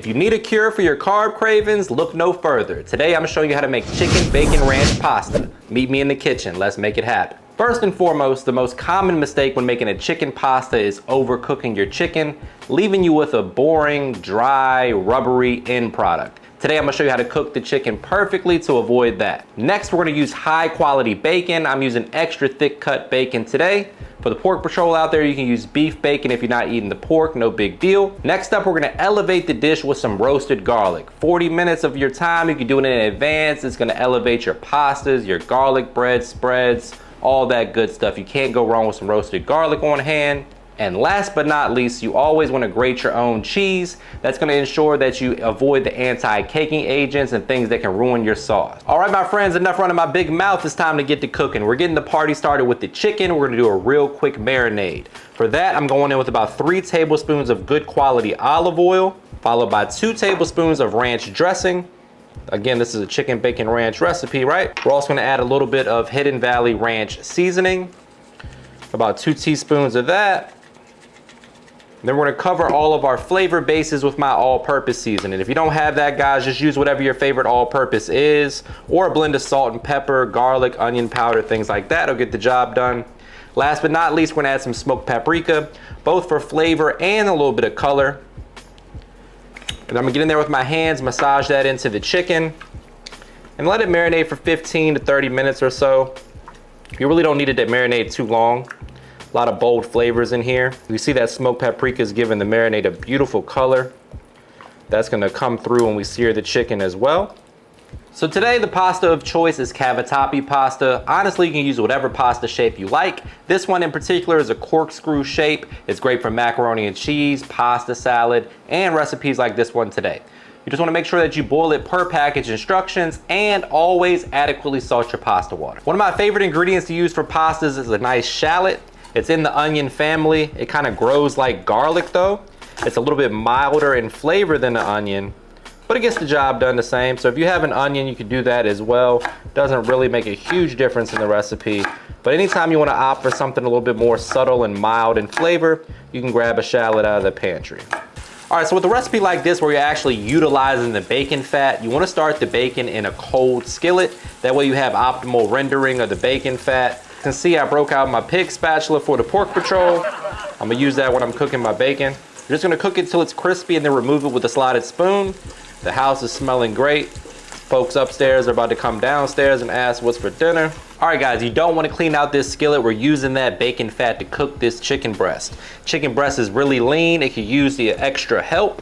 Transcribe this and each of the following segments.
If you need a cure for your carb cravings, look no further. Today I'm showing you how to make chicken bacon ranch pasta. Meet me in the kitchen, let's make it happen. First and foremost, the most common mistake when making a chicken pasta is overcooking your chicken, leaving you with a boring, dry, rubbery end product. Today I'm gonna show you how to cook the chicken perfectly to avoid that. Next, we're gonna use high quality bacon. I'm using extra thick cut bacon today. For the pork patrol out there, you can use beef bacon if you're not eating the pork, no big deal. Next up, we're gonna elevate the dish with some roasted garlic. 40 minutes of your time, you can do it in advance. It's gonna elevate your pastas, your garlic bread spreads, all that good stuff. You can't go wrong with some roasted garlic on hand. And last but not least, you always want to grate your own cheese. That's going to ensure that you avoid the anti-caking agents and things that can ruin your sauce. All right, my friends, enough running my big mouth. It's time to get to cooking. We're getting the party started with the chicken. We're going to do a real quick marinade. For that, I'm going in with about 3 tablespoons of good quality olive oil, followed by 2 tablespoons of ranch dressing. Again, this is a chicken bacon ranch recipe, right? We're also going to add a little bit of Hidden Valley ranch seasoning, about 2 teaspoons of that. Then we're gonna cover all of our flavor bases with my all-purpose seasoning. If you don't have that, guys, just use whatever your favorite all-purpose is, or a blend of salt and pepper, garlic, onion powder, things like that. It'll get the job done. Last but not least, we're gonna add some smoked paprika, both for flavor and a little bit of color. And I'm gonna get in there with my hands, massage that into the chicken, and let it marinate for 15 to 30 minutes or so. You really don't need it to marinate too long. A lot of bold flavors in here. You see that smoked paprika is giving the marinade a beautiful color. That's gonna come through when we sear the chicken as well. So today the pasta of choice is Cavatappi pasta. Honestly, you can use whatever pasta shape you like. This one in particular is a corkscrew shape. It's great for macaroni and cheese, pasta salad, and recipes like this one today. You just wanna make sure that you boil it per package instructions and always adequately salt your pasta water. One of my favorite ingredients to use for pastas is a nice shallot. It's in the onion family. It kind of grows like garlic though. It's a little bit milder in flavor than the onion, but it gets the job done the same. So if you have an onion, you can do that as well. Doesn't really make a huge difference in the recipe, but anytime you want to opt for something a little bit more subtle and mild in flavor, you can grab a shallot out of the pantry. All right, so with a recipe like this where you're actually utilizing the bacon fat, you want to start the bacon in a cold skillet. That way you have optimal rendering of the bacon fat. You can see I broke out my pig spatula for the pork patrol. I'm gonna use that when I'm cooking my bacon. You're just gonna cook it till it's crispy and then remove it with a slotted spoon. The house is smelling great. Folks upstairs are about to come downstairs and ask what's for dinner. All right, guys, you don't want to clean out this skillet. We're using that bacon fat to cook this chicken breast. Chicken breast is really lean. It could use the extra help.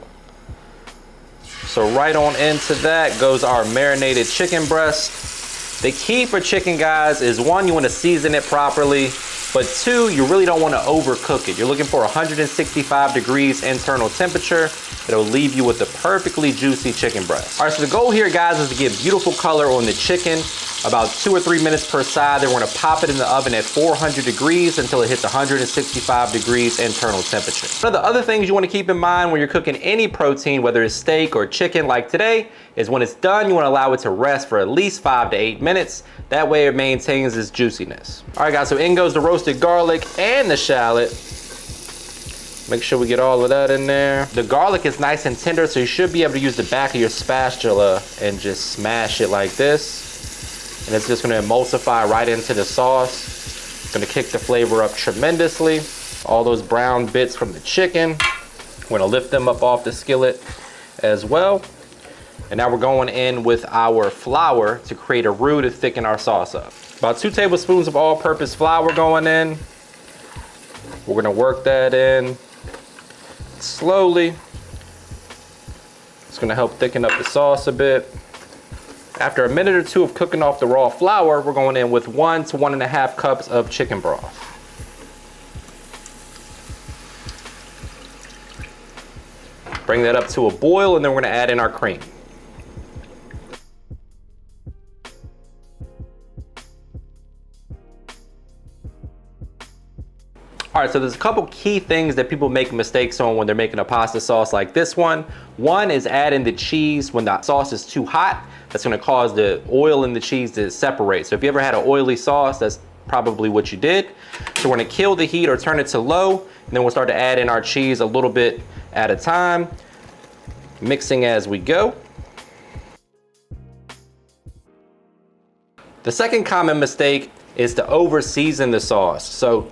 So right on into that goes our marinated chicken breast. The key for chicken, guys, is 1, you want to season it properly, but 2, you really don't want to overcook it. You're looking for 165 degrees internal temperature. It'll leave you with a perfectly juicy chicken breast. All right, so the goal here, guys, is to get beautiful color on the chicken, about 2 or 3 minutes per side. Then we're gonna pop it in the oven at 400 degrees until it hits 165 degrees internal temperature. One of the other things you wanna keep in mind when you're cooking any protein, whether it's steak or chicken like today, is when it's done, you wanna allow it to rest for at least 5 to 8 minutes. That way it maintains its juiciness. All right, guys, so in goes the roasted garlic and the shallot. Make sure we get all of that in there. The garlic is nice and tender, so you should be able to use the back of your spatula and just smash it like this. And it's just gonna emulsify right into the sauce. It's gonna kick the flavor up tremendously. All those brown bits from the chicken, we're gonna lift them up off the skillet as well. And now we're going in with our flour to create a roux to thicken our sauce up. About 2 tablespoons of all-purpose flour going in. We're gonna work that in slowly. It's gonna help thicken up the sauce a bit. After a minute or 2 of cooking off the raw flour, we're going in with 1 to 1.5 cups of chicken broth. Bring that up to a boil, and then we're gonna add in our cream. All right, so there's a couple key things that people make mistakes on when they're making a pasta sauce like this one. One is adding the cheese when the sauce is too hot. That's gonna cause the oil in the cheese to separate. So if you ever had an oily sauce, that's probably what you did. So we're gonna kill the heat or turn it to low, and then we'll start to add in our cheese a little bit at a time. mixing as we go. The second common mistake is to over season the sauce. So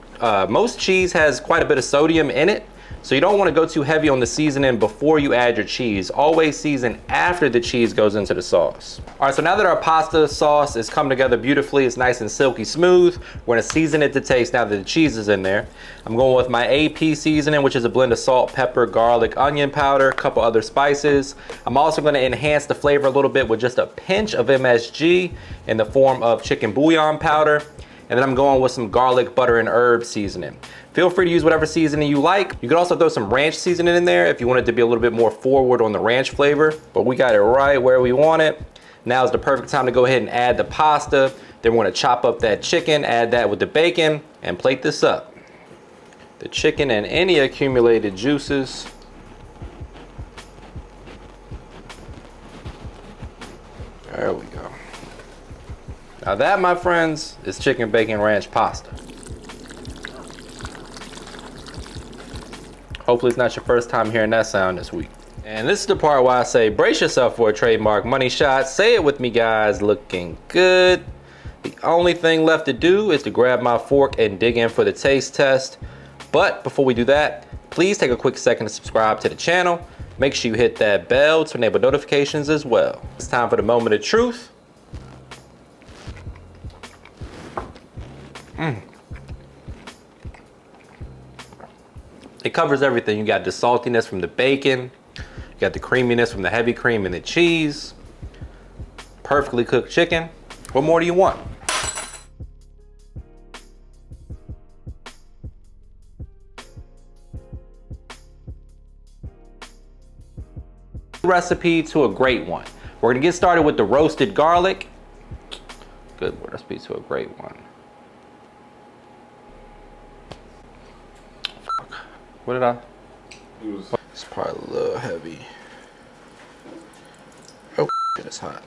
most cheese has quite a bit of sodium in it, so you don't want to go too heavy on the seasoning before you add your cheese. Always season after the cheese goes into the sauce. All right, so now that our pasta sauce is coming together beautifully, it's nice and silky smooth, we're gonna season it to taste now that the cheese is in there. I'm going with my AP seasoning, which is a blend of salt, pepper, garlic, onion powder, a couple other spices. I'm also gonna enhance the flavor a little bit with just a pinch of MSG in the form of chicken bouillon powder. And then I'm going with some garlic, butter, and herb seasoning. Feel free to use whatever seasoning you like. You could also throw some ranch seasoning in there if you want it to be a little bit more forward on the ranch flavor, but we got it right where we want it. Now is the perfect time to go ahead and add the pasta. Then we're gonna chop up that chicken, add that with the bacon, and plate this up. The chicken and any accumulated juices. There we go. Now that, my friends, is chicken bacon ranch pasta. Hopefully it's not your first time hearing that sound this week. And this is the part where I say, brace yourself for a trademark money shot. Say it with me, guys. Looking good. The only thing left to do is to grab my fork and dig in for the taste test. But before we do that, please take a quick second to subscribe to the channel. Make sure you hit that bell to enable notifications as well. It's time for the moment of truth. It covers everything. You got the saltiness from the bacon, you got the creaminess from the heavy cream and the cheese, perfectly cooked chicken. What more do you want? Recipe to a great one. We're gonna get started with the roasted garlic. Good recipe to a great one. What did I? It's probably a little heavy. Oh, it's hot.